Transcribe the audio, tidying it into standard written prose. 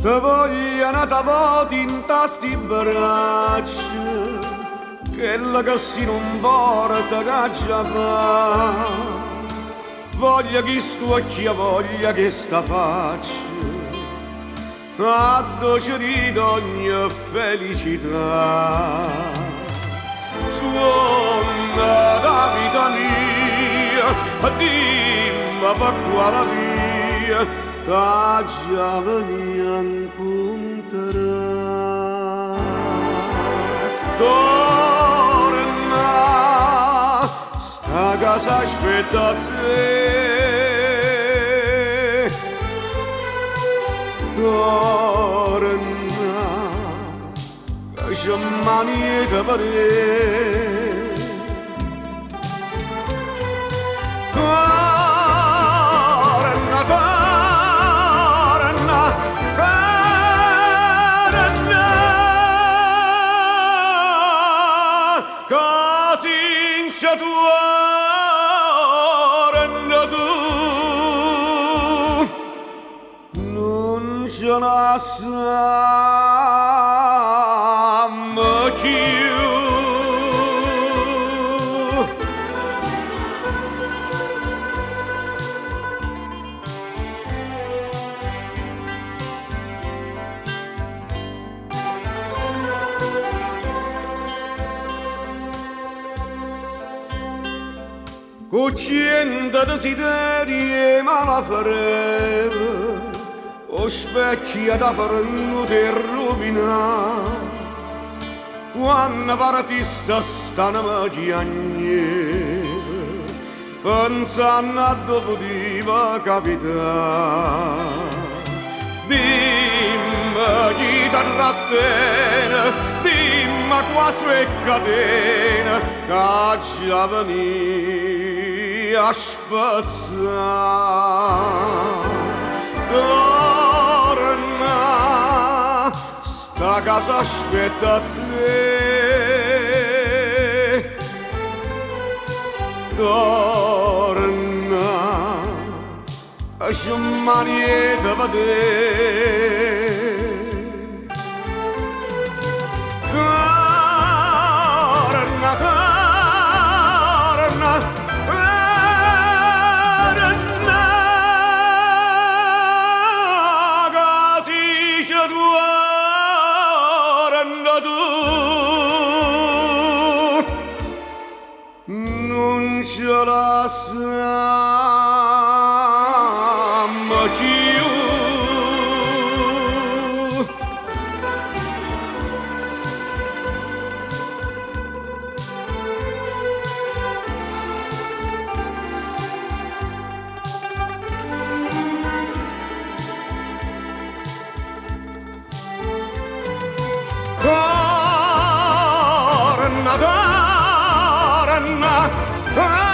Te vogliono tavoti in tasti braccia, quella che si non porta caccia fa. Voglia che sto occhia, voglia che sta faccia, a dolce di ogni felicità. Suona da vita mia, dimmi per quale via ta già venia incontrerà. Torna, sta casa aspetta te. Torna, lascia mani da vedere. Torna, torna, torna, così in torna tu. Non ce la siamo più. Cucina desideri ma la fareva, o specchia da farnuto e rovina. Quando partista stanno chiagnere, pensando a dove poteva capitare. Dimmi chi ti trattiene, dimmi quasi è catena, che già veni a spazzare. Torna, sta casa aspetta te. Torna, lascia mani da vedere. Torna, torna, torna, così ci torna tu. Non ce la siamo più. Torna, torna, torna.